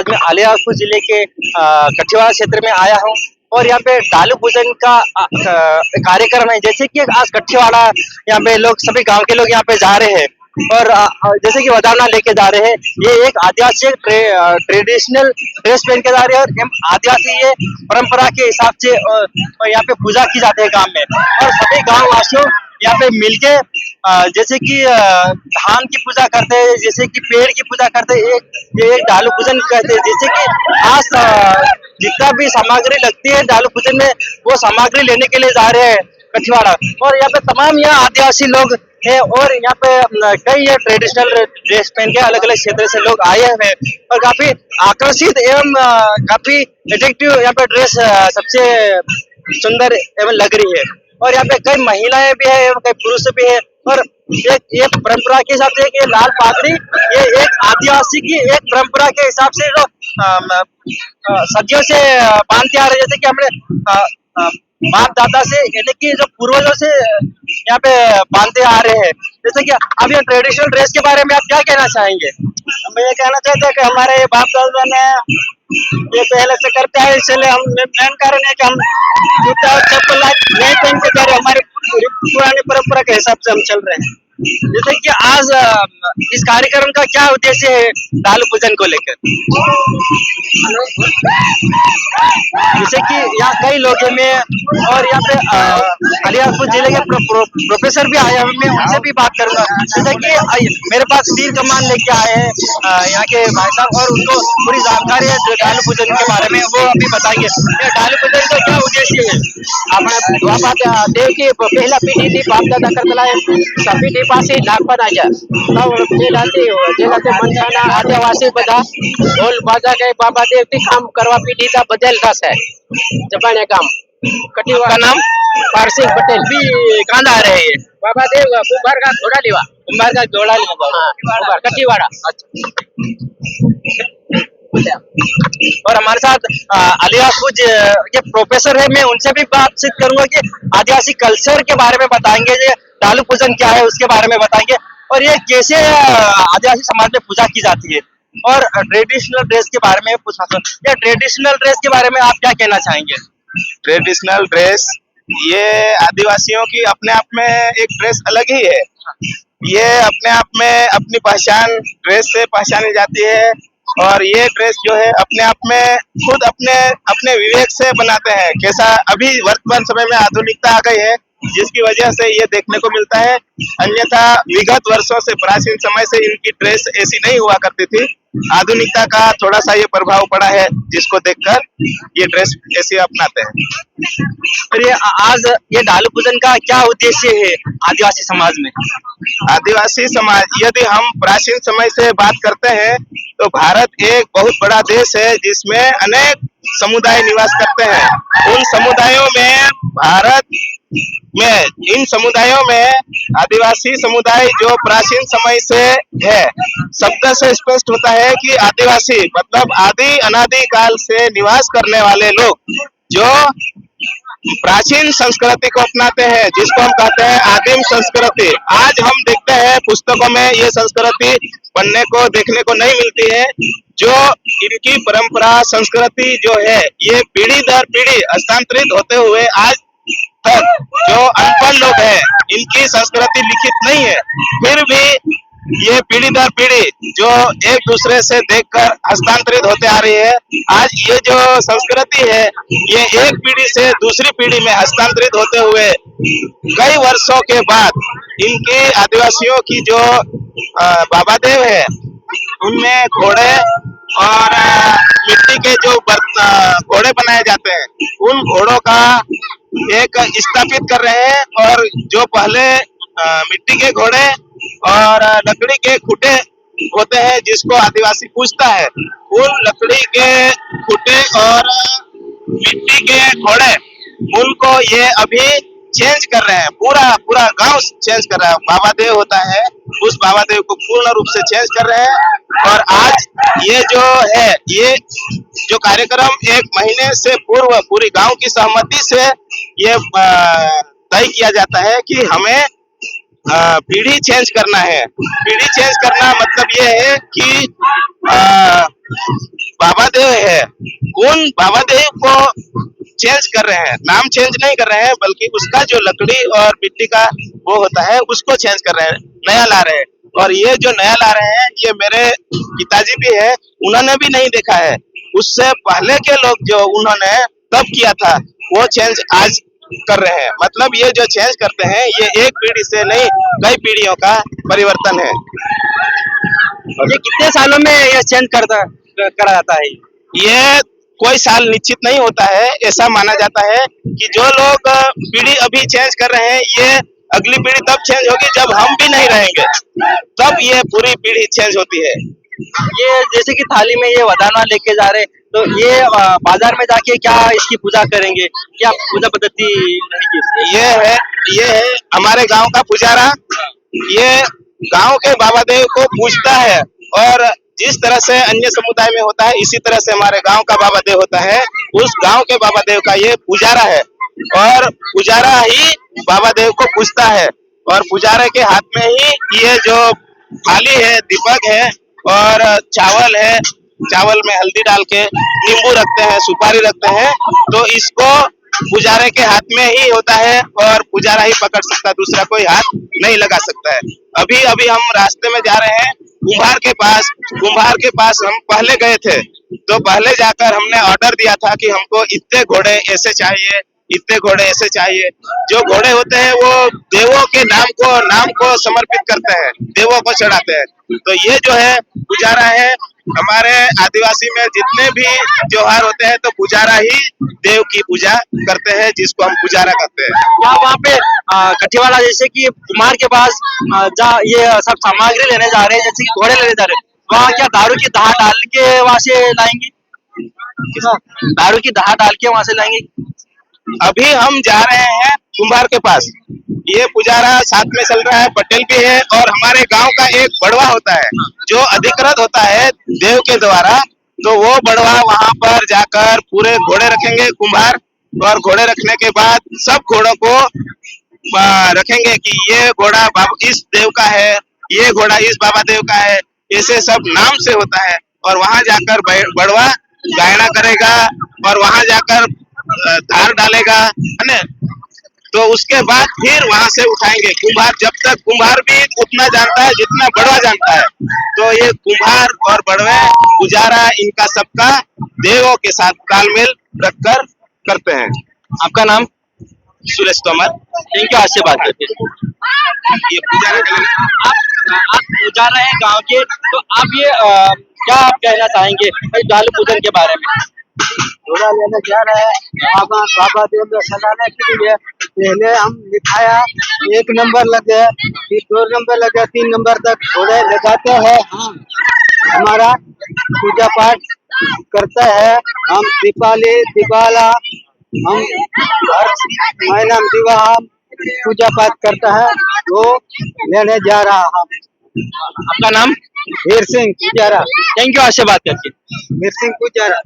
आज मैं अलीराजपुर जिले के कठियावाड़ क्षेत्र में आया हूँ और यहाँ पे डालू पूजन का कार्यक्रम है। जैसे कि आज कठियावाड़ा यहाँ पे लोग सभी गांव के लोग यहाँ पे जा रहे हैं और जैसे कि वरदाना लेके जा रहे हैं। ये एक आदिवासी ट्रेडिशनल ड्रेस पहन के जा रहे हैं और आदिवासी ये परंपरा के हिसाब से और यहाँ पे पूजा की जाती है गांव में। और सभी गांव वासियों यहाँ पे मिलके जैसे कि धान की पूजा करते हैं, जैसे कि पेड़ की पूजा करते हैं, एक डालू पूजन कहते हैं। जैसे कि आज जितना भी सामग्री लगती है डालू पूजन में, वो सामग्री लेने के लिए जा रहे हैं कठियावाड़ा। और यहाँ पे तमाम यहाँ आदिवासी लोग है और यहाँ पे कई ट्रेडिशनल ड्रेस पहन के अलग अलग क्षेत्र से लोग आए हुए हैं और काफी आकर्षित एवं काफी अट्रैक्टिव यहाँ पे ड्रेस सबसे सुंदर एवं लग रही है। और यहाँ पे कई महिलाएं भी है एवं कई पुरुष भी है। और ये परंपरा के हिसाब से ये लाल पागड़ी ये एक आदिवासी की एक परंपरा के हिसाब से जो सदियों से बांधते आ रहे हैं। जैसे कि हमने बाप दादा से यानी कि जो पूर्वजों से यहाँ पे बांधते आ रहे हैं। जैसे कि अब ये ट्रेडिशनल ड्रेस के बारे में आप क्या कहना चाहेंगे? हम ये कहना चाहते हैं कि हमारे बाप दादा ने ये पहले से करते हैं, इसलिए हम मेन कारण है कि हम जूता और चप्पल नहीं पहन के जा रहे, हमारी पुरानी परंपरा के हिसाब से हम चल रहे हैं। जैसे कि आज इस कार्यक्रम का क्या उद्देश्य है डालू पूजन को लेकर? जैसे कि यहाँ कई लोग में और यहाँ पे अलीराजपुर जिले के प्रोफेसर भी आए हैं, मैं उनसे भी बात करूंगा। जैसे कि मेरे पास तीर कमान लेके आए हैं यहाँ के भाई साहब और उनको पूरी जानकारी है डालू पूजन के बारे में, वो अभी बताएंगे डालू पूजन का क्या उद्देश्य है। આપણે देव की पहला पीढ़ी थी बाप दादा करता है, सभी टी पासी नागपन आजा तब जेलाती मनसाना आदिवासी बधा ढोल बाजा के बाबा देव की काम करवा पीढ़ी था बदल दस है जबाने काम कठियावाड़ का नाम पारसिंग पटेल भी कहाँ आ रहे हैं? बाबा देव कुंभार का घोड़ा लिवा कुंभार का जोड़ा लिया कठियावाड़ा। और हमारे साथ अलीराजपुर के प्रोफेसर है, मैं उनसे भी बातचीत करूंगा कि आदिवासी कल्चर के बारे में बताएंगे, ये डालू पूजन क्या है उसके बारे में बताएंगे और ये कैसे आदिवासी समाज में पूजा की जाती है। और ट्रेडिशनल ड्रेस के बारे में पूछना चाहूँ, ट्रेडिशनल ड्रेस के बारे में आप क्या कहना चाहेंगे? ट्रेडिशनल ड्रेस ये आदिवासियों की अपने आप में एक ड्रेस अलग ही है। ये अपने आप में अपनी पहचान ड्रेस से पहचानी जाती है और ये ड्रेस जो है अपने आप में खुद अपने विवेक से बनाते हैं। कैसा अभी वर्तमान समय में आधुनिकता आ गई है जिसकी वजह से ये देखने को मिलता है, अन्यथा विगत वर्षों से प्राचीन समय से इनकी ड्रेस ऐसी नहीं हुआ करती थी। आधुनिकता का थोड़ा सा ये प्रभाव पड़ा है जिसको देखकर ये ड्रेस ऐसे अपनाते हैं। और ये आज ये डालू पूजन का क्या उद्देश्य है आदिवासी समाज में? आदिवासी समाज यदि हम प्राचीन समय से बात करते हैं तो भारत एक बहुत बड़ा देश है जिसमें अनेक समुदाय निवास करते हैं। उन समुदायों में इन समुदायों में आदिवासी समुदाय जो प्राचीन समय से है, शब्द से स्पष्ट होता है कि आदिवासी मतलब आदि अनादि काल से निवास करने वाले लोग जो प्राचीन संस्कृति को अपनाते हैं, जिसको हम कहते हैं आदिम संस्कृति। आज हम देखते हैं पुस्तकों में ये संस्कृति पढ़ने को देखने को नहीं मिलती है। जो इनकी परंपरा संस्कृति जो है ये पीढ़ी दर पीढ़ी हस्तांतरित होते हुए आज तक जो अनपढ़ लोग हैं इनकी संस्कृति लिखित नहीं है, फिर भी ये पीढ़ी दर पीढ़ी जो एक दूसरे से देखकर हस्तांतरित होते आ रही है। आज ये जो संस्कृति है ये एक पीढ़ी से दूसरी पीढ़ी में हस्तांतरित होते हुए कई वर्षों के बाद इनके आदिवासियों की जो बाबा देव है उनमें घोड़े और मिट्टी के जो घोड़े बनाए जाते हैं, उन घोड़ों का एक स्थापित कर रहे हैं। और जो पहले मिट्टी के घोड़े और लकड़ी के खुटे होते हैं जिसको आदिवासी पूजता है, उन लकड़ी के खुटे और मिट्टी के घोड़े उनको ये अभी चेंज कर रहे हैं, पूरा गांव चेंज कर रहा है। बाबा देव होता है, उस बाबा देव को पूर्ण रूप से चेंज कर रहे हैं। और आज ये जो है ये जो कार्यक्रम एक महीने से पूर्व पूरी गांव की सहमति से ये तय किया जाता है कि हमें पीढ़ी चेंज करना है। पीढ़ी चेंज करना मतलब ये है कि बाबा देव है, उन बाबा देव को चेंज कर रहे हैं, नाम चेंज नहीं कर रहे हैं, बल्कि उसका जो लकड़ी और मिट्टी का वो होता है उसको चेंज कर रहे हैं, नया ला रहे हैं। और ये जो नया ला रहे हैं, ये मेरे पिताजी भी है, उन्होंने भी नहीं देखा है। उससे पहले के लोग जो उन्होंने तब किया था, वो चेंज आज कर रहे हैं। मतलब ये जो चेंज करते हैं, ये एक पीढ़ी से नहीं, कई पीढ़ियों का परिवर्तन है। ये कितने सालों में ये चेंज करा जाता है? ये कोई साल निश्चित नहीं होता है, ऐसा माना जाता है कि जो लोग पीढ़ी अभी चेंज कर रहे हैं, ये अगली पीढ़ी तब चेंज होगी जब हम भी नहीं रहेंगे, तब ये पूरी पीढ़ी चेंज होती है। ये जैसे कि थाली में ये वदाना लेके जा रहे, तो ये बाजार में जाके क्या इसकी पूजा करेंगे, क्या पूजा पद्धति रहेगी इसकी? ये है हमारे गांव का पुजारा, ये गांव के बाबा देव को पूजता है। और जिस तरह से अन्य समुदाय में होता है, इसी तरह से हमारे गांव का बाबा देव होता है। उस गांव के बाबा देव का ये पुजारा है, और पुजारा ही बाबा देव को पूजता है। और पुजारे के हाथ में ही ये जो थाली है, दीपक है और चावल है, चावल में हल्दी डाल के नींबू रखते हैं, सुपारी रखते हैं, तो इसको पुजारे के हाथ में ही होता है, और पुजारा ही पकड़ सकता है, दूसरा कोई हाथ नहीं लगा सकता है। अभी अभी हम रास्ते में जा रहे हैं कुम्हार के पास हम पहले गए थे, तो पहले जाकर हमने ऑर्डर दिया था कि हमको इतने घोड़े ऐसे चाहिए, इतने घोड़े ऐसे चाहिए। जो घोड़े होते हैं वो देवों के नाम को समर्पित करते हैं, देवों को चढ़ाते हैं। तो ये जो है पुजारा है। हमारे आदिवासी में जितने भी त्योहार होते हैं, तो पुजारा ही देव की पूजा करते हैं, जिसको हम पुजारा कहते हैं। क्या वहाँ पे कठियावाड़ा जैसे कि कुमार के पास जहाँ ये सब सामग्री लेने जा रहे हैं, जैसे कि घोड़े लेने जा रहे हैं, वहाँ क्या दारू की दहा डाल के वहाँ से लाएंगे? दारू की दहा डाल के वहाँ से लाएंगे? अभी हम जा रहे हैं कुम्हार के पास, ये पुजारा साथ में चल रहा है, पटेल भी है, और हमारे गांव का एक बड़वा होता है जो अधिकृत होता है देव के द्वारा। तो वो बड़वा वहां पर जाकर पूरे घोड़े रखेंगे कुम्हार, और घोड़े रखने के बाद सब घोड़ों को रखेंगे कि ये घोड़ा इस देव का है, ये घोड़ा इस बाबा देव का है, ऐसे सब नाम से होता है। और वहां जाकर बड़वा गायना करेगा, और वहां जाकर धार डालेगा, है ना। तो उसके बाद फिर वहां से उठाएंगे कुम्हार। जब तक कुम्हार भी उतना जानता है जितना बड़वा जानता है, तो ये कुम्हार और बड़वे पुजारा इनका सबका देवों के साथ तालमेल रखकर करते हैं। आपका नाम? सुरेश तोमर। थैंक यू, आज से बात करते हैं। ये पुजारा के लिए आप पुजारा हैं गांव के, तो आप ये क्या आप कहना चाहेंगे दालू पूजन के बारे में? घोड़ा लेने जा रहे हैं बाबा देव में सजाने के लिए। पहले हम लिखाया 1 नंबर लगे, फिर 2 नंबर लगे, 3 नंबर तक घोड़े लगाते हैं। हमारा पूजा पाठ करते हैं। हम दीपाला हम हर महीना में विवाह पूजा पाठ करता है, वो लेने जा रहा हम। आपका नाम? वीर सिंह पुजारा। थैंक यू, आज से बात करके। वीर सिंह पुजारा।